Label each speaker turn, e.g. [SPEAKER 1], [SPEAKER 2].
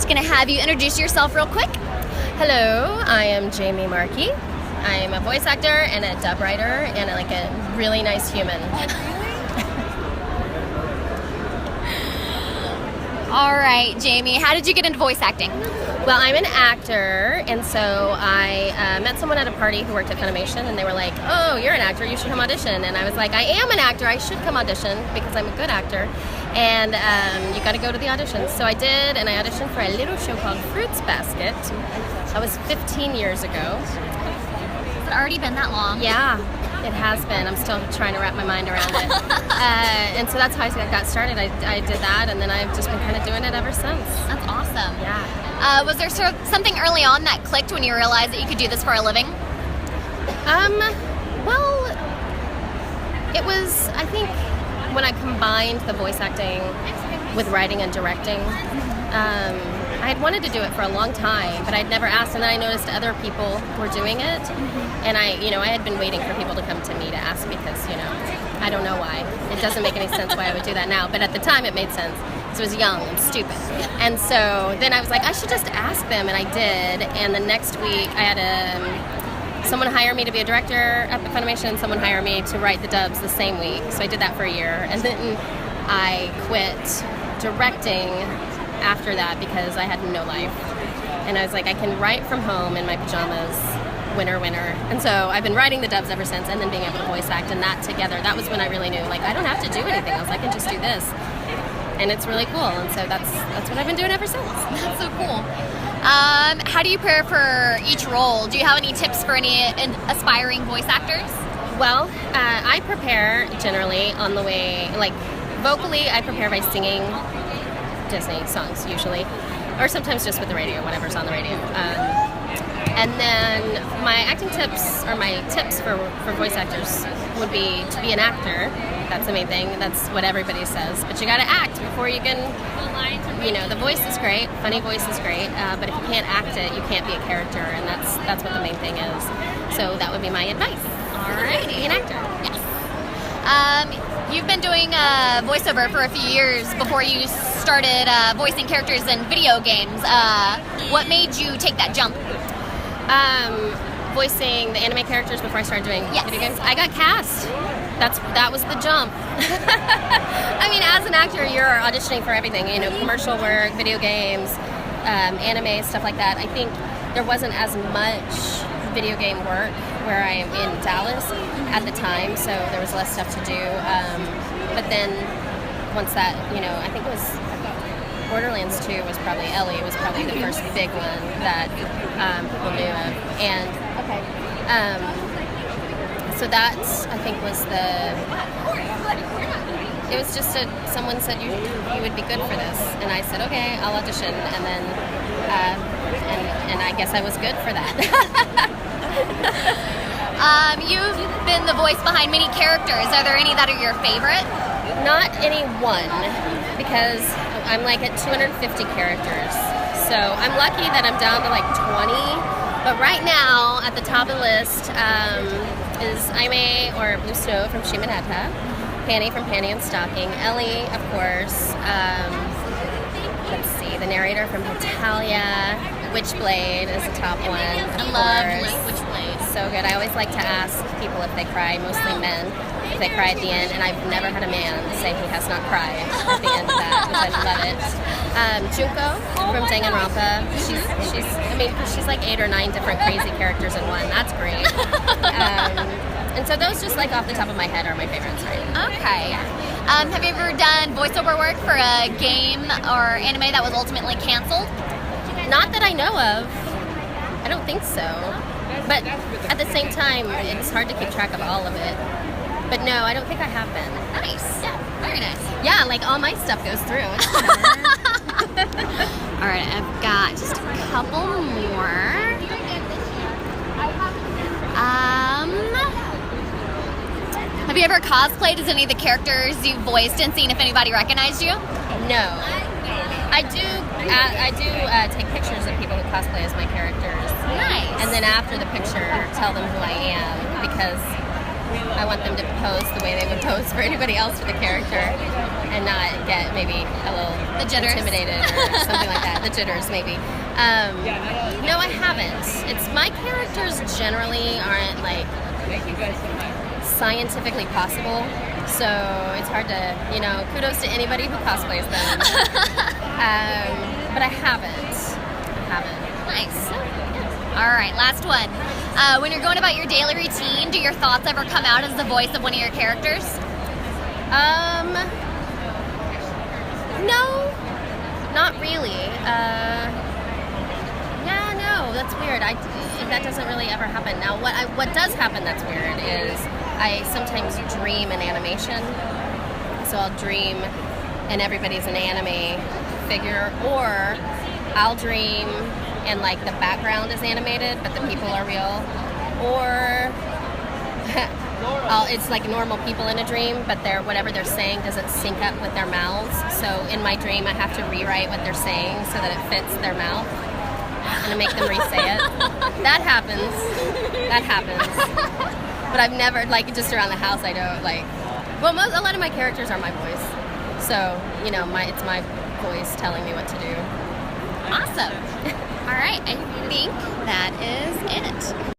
[SPEAKER 1] just going to have you introduce yourself real quick.
[SPEAKER 2] Hello, I am Jamie Marchi. I'm a voice actor and a dub writer and a really nice human.
[SPEAKER 1] All right, Jamie, how did you get into voice acting?
[SPEAKER 2] Well, I'm an actor, and so I met someone at a party who worked at Funimation, and they were like, "Oh, you're an actor, you should come audition." And I was like, "I am an actor, I should come audition because I'm a good actor, and you got to go to the auditions." So I did, and I auditioned for a little show called Fruits Basket. That was 15 years ago.
[SPEAKER 1] Has it already been that long?
[SPEAKER 2] Yeah, it has been. I'm still trying to wrap my mind around it. And so that's how I got started. I did that, and then I've just been kind of doing it ever since.
[SPEAKER 1] That's awesome.
[SPEAKER 2] Yeah.
[SPEAKER 1] Was there sort of something early on that clicked when you realized that you could do this for a living?
[SPEAKER 2] Well, it was, I think, when I combined the voice acting with writing and directing. I had wanted to do it for a long time, but I'd never asked, and then I noticed other people were doing it, and I had been waiting for people to come to me to ask because, I don't know why. It doesn't make any sense why I would do that now, but at the time it made sense. So I was young and stupid. And so then I was like, I should just ask them, and I did, and the next week I had someone hire me to be a director at the Funimation, and someone hire me to write the dubs the same week. So I did that for a year, and then I quit directing after that because I had no life. And I was like, I can write from home in my pajamas, winter. And so I've been writing the dubs ever since, and then being able to voice act, and that together, that was when I really knew, I don't have to do anything else, I can just do this. And it's really cool, and so that's what I've been doing ever since.
[SPEAKER 1] That's so cool. How do you prepare for each role? Do you have any tips for any aspiring voice actors?
[SPEAKER 2] Well, I prepare generally on the way, vocally, I prepare by singing Disney songs usually, or sometimes just with the radio, whatever's on the radio. And then my acting tips, or my tips for voice actors would be to be an actor. That's the main thing. That's what everybody says. But you got to act before you can, the voice is great, funny voice is great, but if you can't act it, you can't be a character, and that's what the main thing is. So that would be my advice.
[SPEAKER 1] All right.
[SPEAKER 2] Be an actor.
[SPEAKER 1] Yes. You've been doing voiceover for a few years before you started voicing characters in video games. What made you take that jump?
[SPEAKER 2] Voicing the anime characters before I started doing video games. I got cast. That was the jump. I mean, as an actor, you're auditioning for everything. Commercial work, video games, anime, stuff like that. I think there wasn't as much video game work where I am in Dallas at the time, so there was less stuff to do. But then once that, I think it was Borderlands 2 was probably Ellie. It was probably the first big one that people knew of. And so that, I think, was it was just someone said you would be good for this, and I said, okay, I'll audition, and then and I guess I was good for that.
[SPEAKER 1] You've been the voice behind many characters. Are there any that are your favorite?
[SPEAKER 2] Not any one, because I'm at 250 characters. So I'm lucky that I'm down to 20. But right now, at the top of the list is Aime, or Blue Snow from Shimaneta, Panny from Panty and Stocking, Ellie, of course. Let's see, the narrator from Hetalia, Witchblade is the top one.
[SPEAKER 1] I love Witchblade.
[SPEAKER 2] So good. I always like to ask people if they cry, mostly men, if they cry at the end, and I've never had a man say he has not cried at the end of that, because I love it. Junko from Danganronpa. She's 8 or 9 different crazy characters in one. That's great. And so those just off the top of my head are my favorites, right?
[SPEAKER 1] Okay. Have you ever done voiceover work for a game or anime that was ultimately canceled?
[SPEAKER 2] Not that I know of. I don't think so. But at the same time, it's hard to keep track of all of it. But no, I don't think I have been.
[SPEAKER 1] Nice. Yeah, very nice.
[SPEAKER 2] Yeah, all my stuff goes through.
[SPEAKER 1] All right, I've got just a couple more. Have you ever cosplayed as any of the characters you voiced and seen if anybody recognized you?
[SPEAKER 2] No. I do take pictures of people who cosplay as my characters.
[SPEAKER 1] Nice.
[SPEAKER 2] And then after the picture, tell them who I am, because I want them to pose the way they would pose for anybody else for the character, and not get maybe a little
[SPEAKER 1] The jitters.
[SPEAKER 2] intimidated or something like that. The jitters, maybe. No, I haven't. It's my characters generally aren't like scientifically possible, so it's hard to, kudos to anybody who cosplays them. But I haven't.
[SPEAKER 1] Nice. All right, last one. When you're going about your daily routine, do your thoughts ever come out as the voice of one of your characters?
[SPEAKER 2] No, not really. Yeah, no, that's weird. That doesn't really ever happen. Now, what does happen that's weird is I sometimes dream in animation. So I'll dream and everybody's an anime figure, or I'll dream and like the background is animated but the people are real, or it's like normal people in a dream but whatever they're saying doesn't sync up with their mouths. So in my dream I have to rewrite what they're saying so that it fits their mouth and to make them re-say it. That happens. But I've never, like, just around the house I don't a lot of my characters are my voice. So, it's my voice telling me what to do.
[SPEAKER 1] Awesome. All right, I think that is it.